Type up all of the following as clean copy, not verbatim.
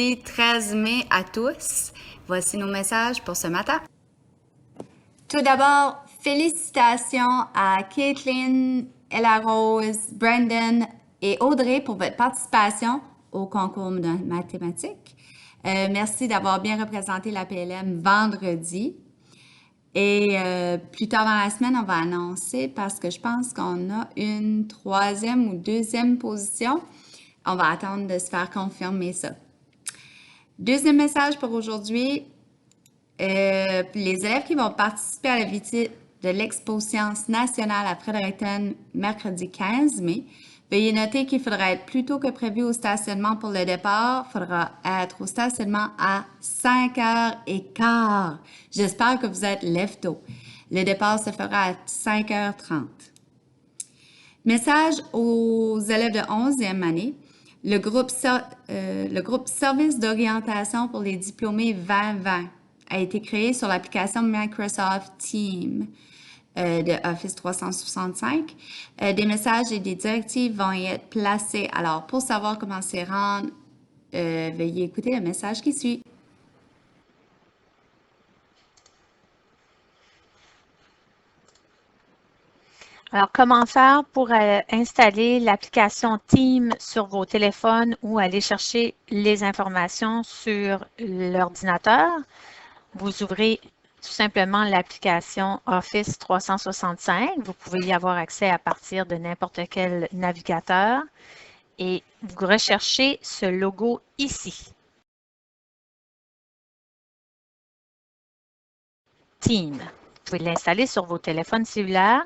mercredi 13 mai à tous. Voici nos messages pour ce matin. Tout d'abord, félicitations à Caitlin, Ella Rose, Brandon et Audrey pour votre participation au concours de mathématiques. Merci d'avoir bien représenté la PLM vendredi. Et plus tard dans la semaine, on va annoncer parce que je pense qu'on a une troisième ou deuxième position. On va attendre de se faire confirmer ça. Deuxième message pour aujourd'hui. Les élèves qui vont participer à la visite de l'Expo Sciences nationale à Fredericton mercredi 15 mai, veuillez noter qu'il faudra être plus tôt que prévu au stationnement pour le départ. Il faudra être au stationnement à 5h15. J'espère que vous êtes lève-tôt. Le départ se fera à 5h30. Message aux élèves de 11e année. Le groupe Service d'orientation pour les diplômés 2020 a été créé sur l'application Microsoft Teams de Office 365. Des messages et des directives vont y être placés. Alors, pour savoir comment s'y rendre, veuillez écouter le message qui suit. Alors, comment faire pour installer l'application Teams sur vos téléphones ou aller chercher les informations sur l'ordinateur? Vous ouvrez tout simplement l'application Office 365. Vous pouvez y avoir accès à partir de n'importe quel navigateur et vous recherchez ce logo ici. Teams. Vous pouvez l'installer sur vos téléphones cellulaires.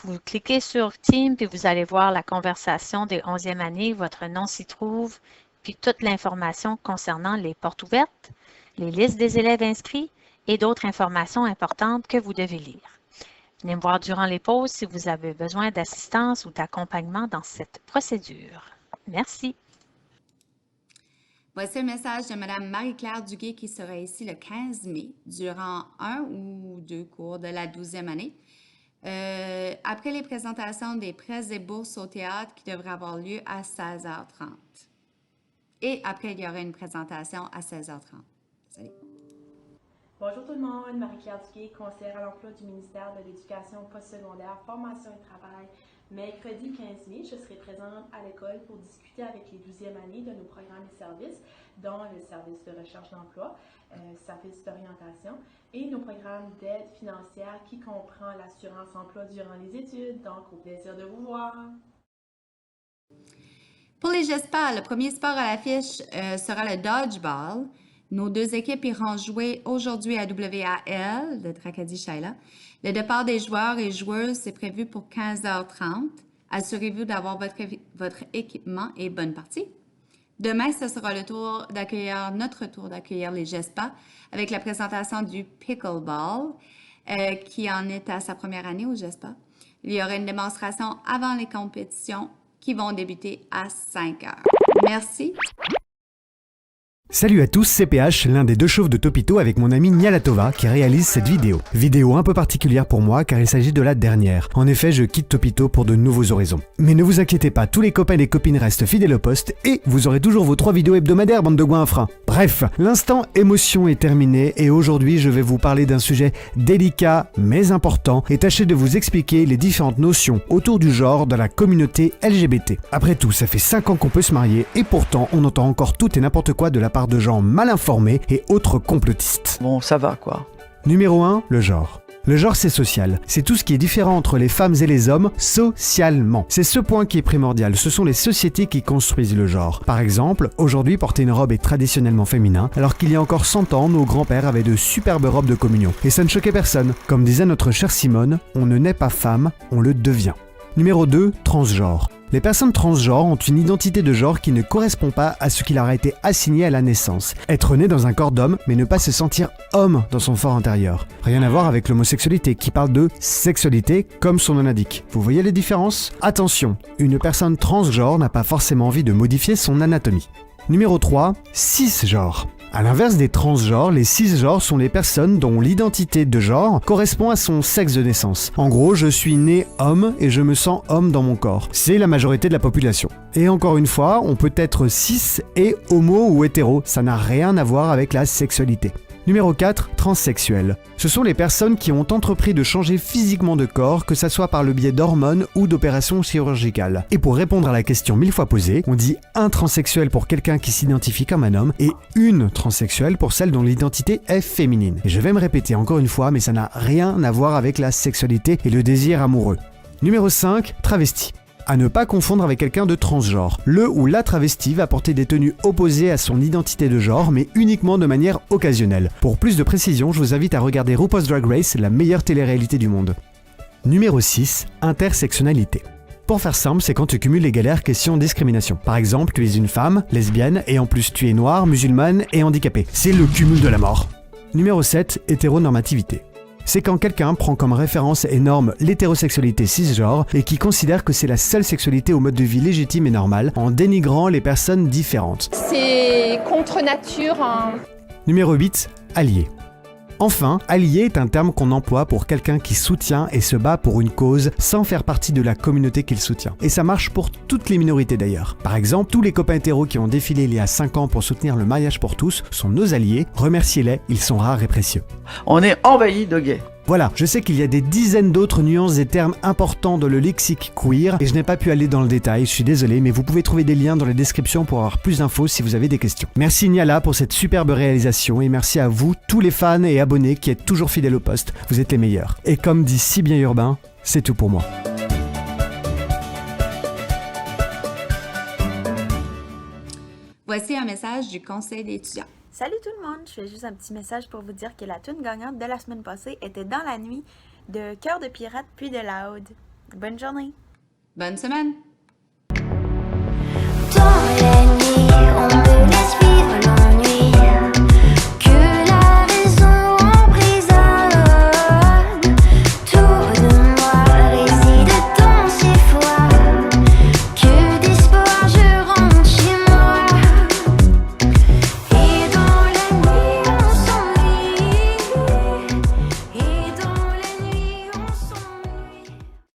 Vous cliquez sur Teams puis vous allez voir la conversation des 11e années. Votre nom s'y trouve, puis toute l'information concernant les portes ouvertes, les listes des élèves inscrits et d'autres informations importantes que vous devez lire. Venez me voir durant les pauses si vous avez besoin d'assistance ou d'accompagnement dans cette procédure. Merci. Voici le message de Mme Marie-Claire Duguay qui sera ici le 15 mai durant un ou deux cours de la 12e année. Après les présentations des prêts et bourses au théâtre qui devraient avoir lieu à 16h30. Et après, il y aura une présentation à 16h30. Salut. Bonjour tout le monde, Marie-Claire Duguay, conseillère à l'emploi du ministère de l'Éducation postsecondaire, formation et travail. Mercredi 15 mai, je serai présente à l'école pour discuter avec les 12e années de nos programmes et services, dont le service de recherche d'emploi, service d'orientation et nos programmes d'aide financière qui comprend l'assurance emploi durant les études. Donc, au plaisir de vous voir. Pour les GESPA, le premier sport à l'affiche sera le dodgeball. Nos deux équipes iront jouer aujourd'hui à WAL de Tracadie-Shaila. Le départ des joueurs et joueuses est prévu pour 15h30. Assurez-vous d'avoir votre équipement et bonne partie. Demain, ce sera notre tour d'accueillir les GESPA avec la présentation du pickleball qui en est à sa première année au GESPA. Il y aura une démonstration avant les compétitions qui vont débuter à 5h. Merci. Salut à tous, c'est PH, l'un des deux chauves de Topito avec mon ami Nialatova qui réalise cette vidéo. Vidéo un peu particulière pour moi car il s'agit de la dernière. En effet, je quitte Topito pour de nouveaux horizons. Mais ne vous inquiétez pas, tous les copains et les copines restent fidèles au poste et vous aurez toujours vos 3 vidéos hebdomadaires, bande de goinfres. Bref, l'instant émotion est terminé et aujourd'hui je vais vous parler d'un sujet délicat mais important et tâcher de vous expliquer les différentes notions autour du genre dans la communauté LGBT. Après tout, ça fait 5 ans qu'on peut se marier et pourtant on entend encore tout et n'importe quoi de la part de gens mal informés et autres complotistes. Bon, ça va quoi. Numéro 1, le genre. Le genre, c'est social. C'est tout ce qui est différent entre les femmes et les hommes, socialement. C'est ce point qui est primordial. Ce sont les sociétés qui construisent le genre. Par exemple, aujourd'hui, porter une robe est traditionnellement féminin, alors qu'il y a encore 100 ans, nos grands-pères avaient de superbes robes de communion. Et ça ne choquait personne. Comme disait notre chère Simone, on ne naît pas femme, on le devient. Numéro 2, transgenre. Les personnes transgenres ont une identité de genre qui ne correspond pas à ce qui leur a été assigné à la naissance. Être né dans un corps d'homme, mais ne pas se sentir homme dans son fort intérieur. Rien à voir avec l'homosexualité, qui parle de sexualité comme son nom l'indique. Vous voyez les différences ? Attention, une personne transgenre n'a pas forcément envie de modifier son anatomie. Numéro 3, cisgenre. À l'inverse des transgenres, les cisgenres sont les personnes dont l'identité de genre correspond à son sexe de naissance. En gros, je suis né homme et je me sens homme dans mon corps. C'est la majorité de la population. Et encore une fois, on peut être cis et homo ou hétéro, ça n'a rien à voir avec la sexualité. Numéro 4, transsexuels. Ce sont les personnes qui ont entrepris de changer physiquement de corps, que ça soit par le biais d'hormones ou d'opérations chirurgicales. Et pour répondre à la question 1000 fois posée, on dit un transsexuel pour quelqu'un qui s'identifie comme un homme et une transsexuelle pour celle dont l'identité est féminine. Et je vais me répéter encore une fois, mais ça n'a rien à voir avec la sexualité et le désir amoureux. Numéro 5, travesti. À ne pas confondre avec quelqu'un de transgenre. Le ou la travesti va porter des tenues opposées à son identité de genre, mais uniquement de manière occasionnelle. Pour plus de précision, je vous invite à regarder RuPaul's Drag Race, la meilleure télé-réalité du monde. Numéro 6, intersectionnalité. Pour faire simple, c'est quand tu cumules les galères question discrimination. Par exemple, tu es une femme, lesbienne, et en plus tu es noire, musulmane et handicapée. C'est le cumul de la mort. Numéro 7, hétéronormativité. C'est quand quelqu'un prend comme référence et norme l'hétérosexualité cisgenre et qui considère que c'est la seule sexualité au mode de vie légitime et normal en dénigrant les personnes différentes. C'est contre nature. Numéro 8, allié. Enfin, allié est un terme qu'on emploie pour quelqu'un qui soutient et se bat pour une cause sans faire partie de la communauté qu'il soutient. Et ça marche pour toutes les minorités d'ailleurs. Par exemple, tous les copains hétéros qui ont défilé il y a 5 ans pour soutenir le mariage pour tous sont nos alliés. Remerciez-les, ils sont rares et précieux. On est envahi de gays. Voilà, je sais qu'il y a des dizaines d'autres nuances et termes importants dans le lexique queer et je n'ai pas pu aller dans le détail, je suis désolé, mais vous pouvez trouver des liens dans les descriptions pour avoir plus d'infos si vous avez des questions. Merci Niala pour cette superbe réalisation et merci à vous, tous les fans et abonnés qui êtes toujours fidèles au poste, vous êtes les meilleurs. Et comme dit si bien Urbain, c'est tout pour moi. Voici un message du conseil d'étudiants. Salut tout le monde, je fais juste un petit message pour vous dire que la tune gagnante de la semaine passée était Dans la nuit de Cœur de pirate puis de Loud. Bonne journée! Bonne semaine!